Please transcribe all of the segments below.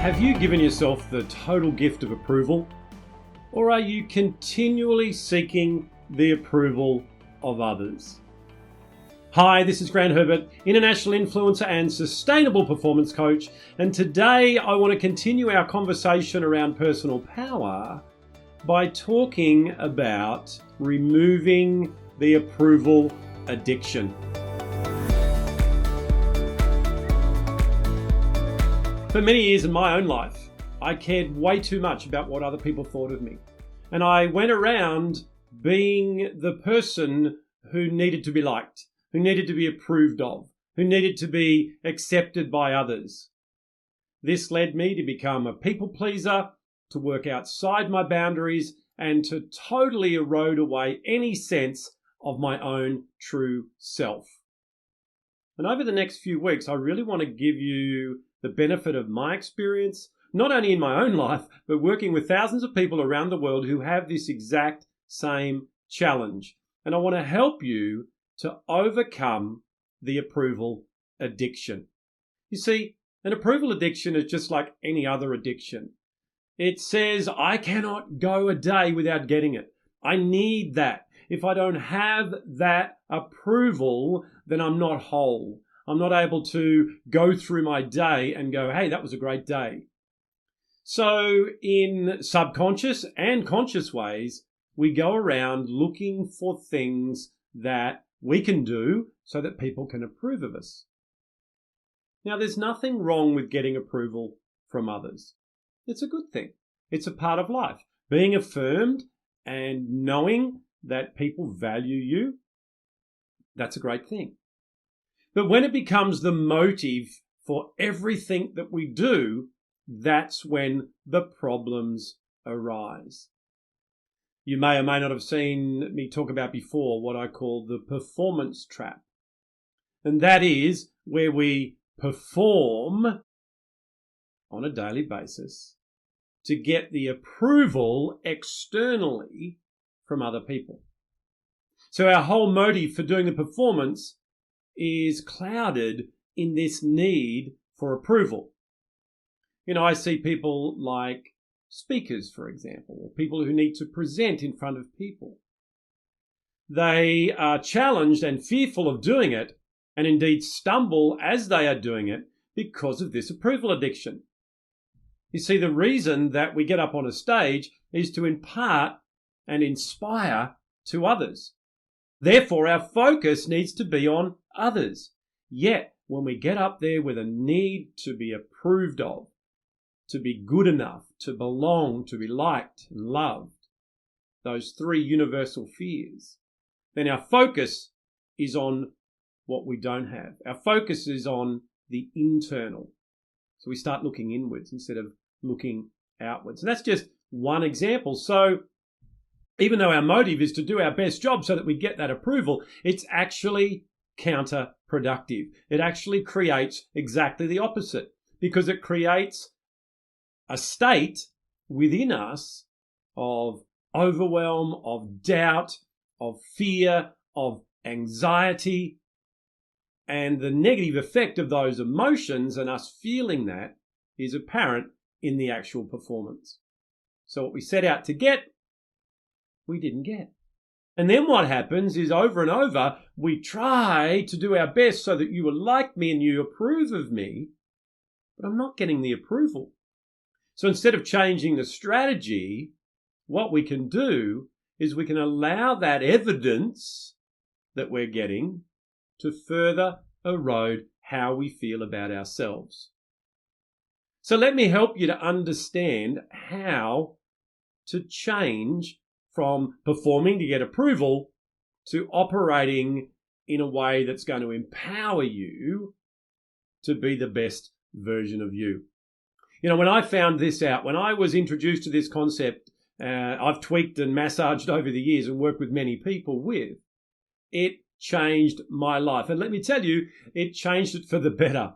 Have you given yourself the total gift of approval? Or are you continually seeking the approval of others? Hi, this is Grant Herbert, international influencer and sustainable performance coach, and today I want to continue our conversation around personal power by talking about removing the approval addiction. For many years in my own life, I cared way too much about what other people thought of me. And I went around being the person who needed to be liked, who needed to be approved of, who needed to be accepted by others. This led me to become a people pleaser, to work outside my boundaries, and to totally erode away any sense of my own true self. And over the next few weeks, I really want to give you the benefit of my experience, not only in my own life, but working with thousands of people around the world who have this exact same challenge. And I want to help you to overcome the approval addiction. You see, an approval addiction is just like any other addiction. It says, I cannot go a day without getting it. I need that. If I don't have that approval, then I'm not whole. I'm not able to go through my day and go, hey, that was a great day. So in subconscious and conscious ways, we go around looking for things that we can do so that people can approve of us. Now, there's nothing wrong with getting approval from others. It's a good thing. It's a part of life. Being affirmed and knowing that people value you, that's a great thing. But when it becomes the motive for everything that we do, that's when the problems arise. You may or may not have seen me talk about before what I call the performance trap. And that is where we perform on a daily basis to get the approval externally from other people. So our whole motive for doing the performance is clouded in this need for approval. You know, I see people like speakers, for example, or people who need to present in front of people. They are challenged and fearful of doing it, and indeed stumble as they are doing it because of this approval addiction. You see, the reason that we get up on a stage is to impart and inspire to others. Therefore, our focus needs to be on others. Yet, when we get up there with a need to be approved of, to be good enough, to belong, to be liked and loved, those three universal fears, then our focus is on what we don't have. Our focus is on the internal. So we start looking inwards instead of looking outwards. And that's just one example. So even though our motive is to do our best job so that we get that approval, it's actually counterproductive. It actually creates exactly the opposite, because it creates a state within us of overwhelm, of doubt, of fear, of anxiety, and the negative effect of those emotions and us feeling that is apparent in the actual performance. So what we set out to get, we didn't get. And then what happens is over and over, we try to do our best so that you will like me and you approve of me, but I'm not getting the approval. So instead of changing the strategy, what we can do is we can allow that evidence that we're getting to further erode how we feel about ourselves. So let me help you to understand how to change from performing to get approval to operating in a way that's going to empower you to be the best version of you. You know, when I found this out, when I was introduced to this concept, I've tweaked and massaged over the years and worked with many people with, it changed my life. And let me tell you, it changed it for the better.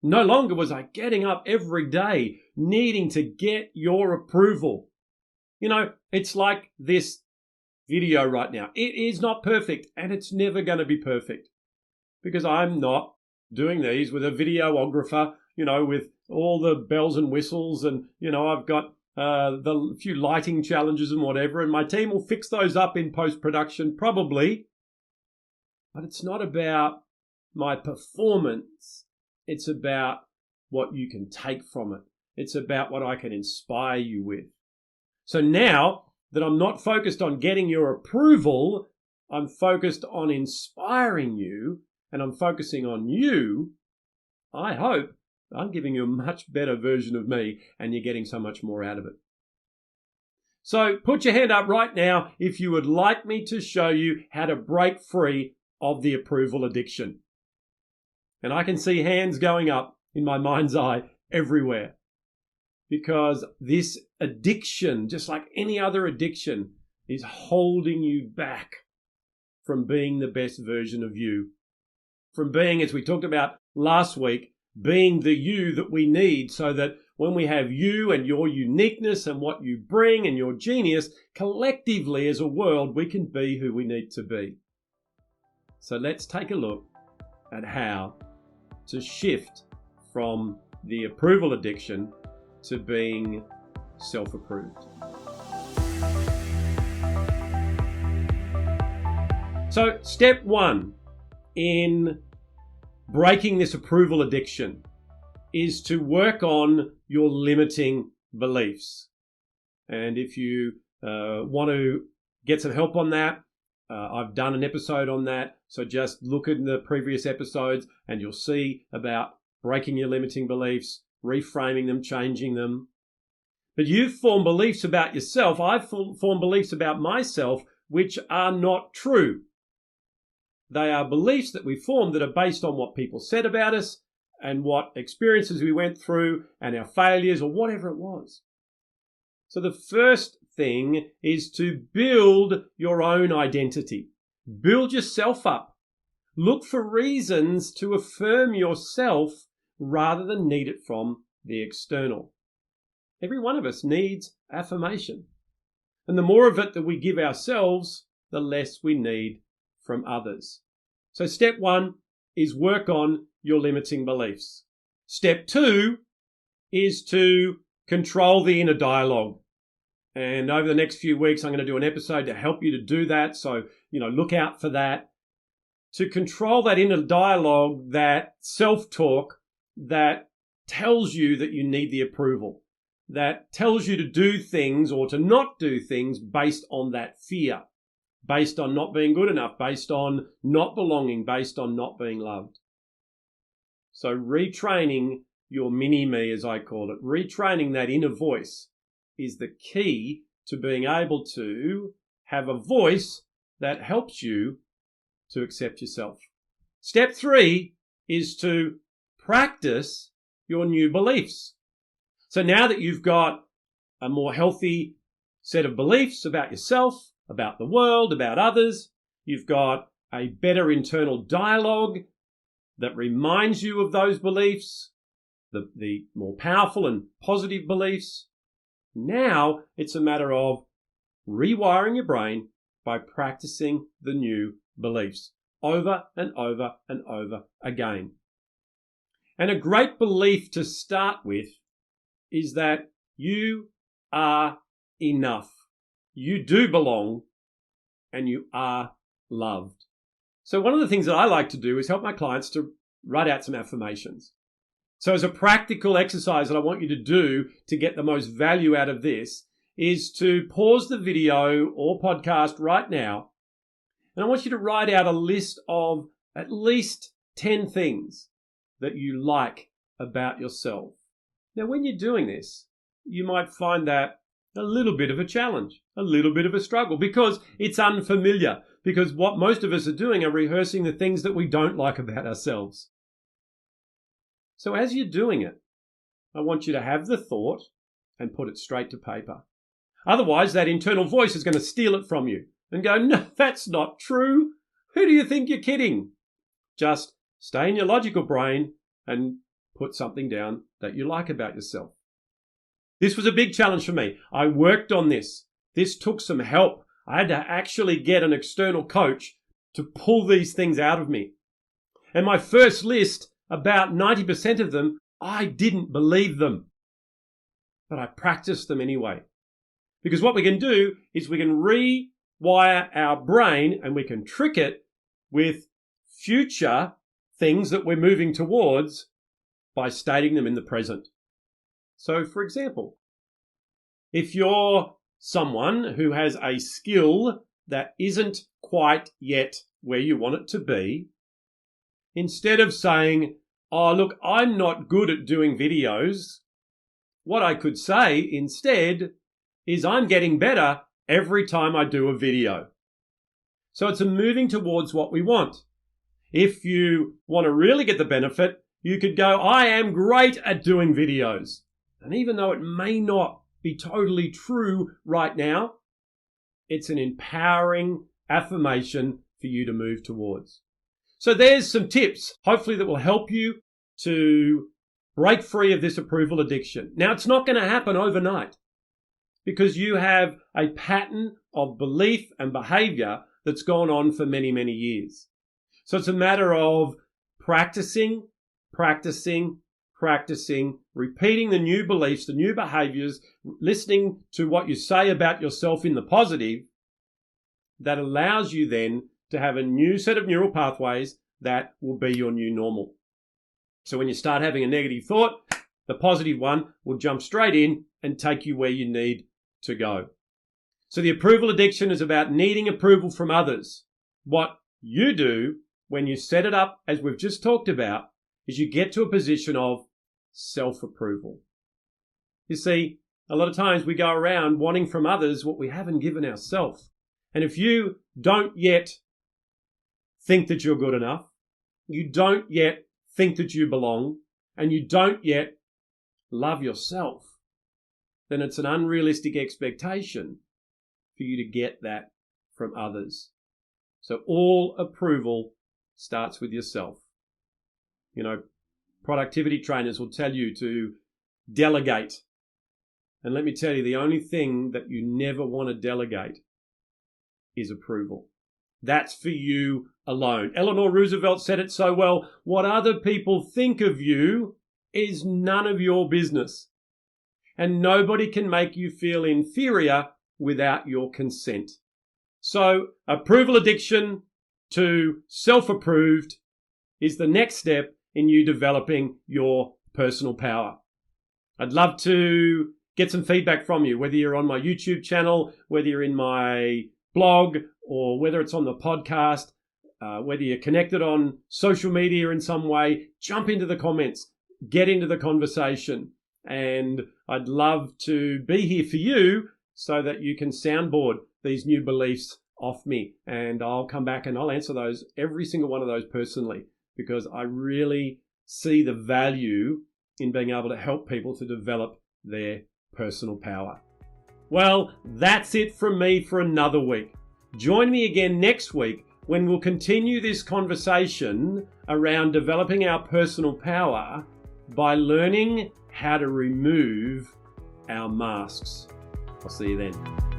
No longer was I getting up every day needing to get your approval. You know, it's like this video right now. It is not perfect, and it's never going to be perfect because I'm not doing these with a videographer, you know, with all the bells and whistles, and I've got the few lighting challenges and whatever, and my team will fix those up in post-production probably. But it's not about my performance. It's about what you can take from it. It's about what I can inspire you with. So now that I'm not focused on getting your approval, I'm focused on inspiring you, and I'm focusing on you. I hope I'm giving you a much better version of me, and you're getting so much more out of it. So put your hand up right now if you would like me to show you how to break free of the approval addiction. And I can see hands going up in my mind's eye everywhere, because this addiction, just like any other addiction, is holding you back from being the best version of you, from being, as we talked about last week, being the you that we need, so that when we have you and your uniqueness and what you bring and your genius, collectively as a world, we can be who we need to be. So let's take a look at how to shift from the approval addiction to being self-approved. So step one in breaking this approval addiction is to work on your limiting beliefs. And if you want to get some help on that, I've done an episode on that. So just look at the previous episodes and you'll see about breaking your limiting beliefs, reframing them, changing them. But you've formed beliefs about yourself. I've formed beliefs about myself which are not true. They are beliefs that we form that are based on what people said about us and what experiences we went through and our failures or whatever it was. So the first thing is to build your own identity. Build yourself up. Look for reasons to affirm yourself rather than need it from the external. Every one of us needs affirmation. And the more of it that we give ourselves, the less we need from others. So step one is work on your limiting beliefs. Step two is to control the inner dialogue. And over the next few weeks, I'm going to do an episode to help you to do that. So, look out for that. To control that inner dialogue, that self-talk that tells you that you need the approval, that tells you to do things or to not do things based on that fear, based on not being good enough, based on not belonging, based on not being loved. So retraining your mini-me, as I call it, retraining that inner voice is the key to being able to have a voice that helps you to accept yourself. Step three is to practice your new beliefs. So now that you've got a more healthy set of beliefs about yourself, about the world, about others, you've got a better internal dialogue that reminds you of those beliefs, the more powerful and positive beliefs. Now it's a matter of rewiring your brain by practicing the new beliefs over and over and over again. And a great belief to start with is that you are enough. You do belong and you are loved. So one of the things that I like to do is help my clients to write out some affirmations. So as a practical exercise that I want you to do to get the most value out of this is to pause the video or podcast right now. And I want you to write out a list of at least 10 things that you like about yourself. Now, when you're doing this, you might find that a little bit of a challenge, a little bit of a struggle, because it's unfamiliar, because what most of us are doing are rehearsing the things that we don't like about ourselves. So as you're doing it, I want you to have the thought and put it straight to paper. Otherwise, that internal voice is going to steal it from you and go, no, that's not true. Who do you think you're kidding? Just stay in your logical brain and put something down that you like about yourself. This was a big challenge for me. I worked on this. This took some help. I had to actually get an external coach to pull these things out of me. And my first list, about 90% of them, I didn't believe them, but I practiced them anyway. Because what we can do is we can rewire our brain and we can trick it with future things that we're moving towards by stating them in the present. So, for example, if you're someone who has a skill that isn't quite yet where you want it to be, instead of saying, oh, look, I'm not good at doing videos, what I could say instead is I'm getting better every time I do a video. So it's a moving towards what we want. If you want to really get the benefit, you could go, I am great at doing videos. And even though it may not be totally true right now, it's an empowering affirmation for you to move towards. So there's some tips, hopefully, that will help you to break free of this approval addiction. Now, it's not going to happen overnight because you have a pattern of belief and behavior that's gone on for many, many years. So it's a matter of practicing, repeating the new beliefs, the new behaviors, listening to what you say about yourself in the positive, that allows you then to have a new set of neural pathways that will be your new normal. So when you start having a negative thought, the positive one will jump straight in and take you where you need to go. So the approval addiction is about needing approval from others. What you do when you set it up, as we've just talked about, is you get to a position of self-approval. You see, a lot of times we go around wanting from others what we haven't given ourselves. And if you don't yet think that you're good enough, you don't yet think that you belong, and you don't yet love yourself, then it's an unrealistic expectation for you to get that from others. So all approval starts with yourself. You know, productivity trainers will tell you to delegate. And let me tell you, the only thing that you never want to delegate is approval. That's for you alone. Eleanor Roosevelt said it so well, what other people think of you is none of your business. And nobody can make you feel inferior without your consent. So approval addiction to self-approved is the next step in you developing your personal power. I'd love to get some feedback from you, whether you're on my YouTube channel, whether you're in my blog, or whether it's on the podcast, whether you're connected on social media in some way. Jump into the comments, get into the conversation. And I'd love to be here for you so that you can soundboard these new beliefs off me. And I'll come back and I'll answer those, every single one of those personally, because I really see the value in being able to help people to develop their personal power. Well, that's it from me for another week. Join me again next week when we'll continue this conversation around developing our personal power by learning how to remove our masks. I'll see you then.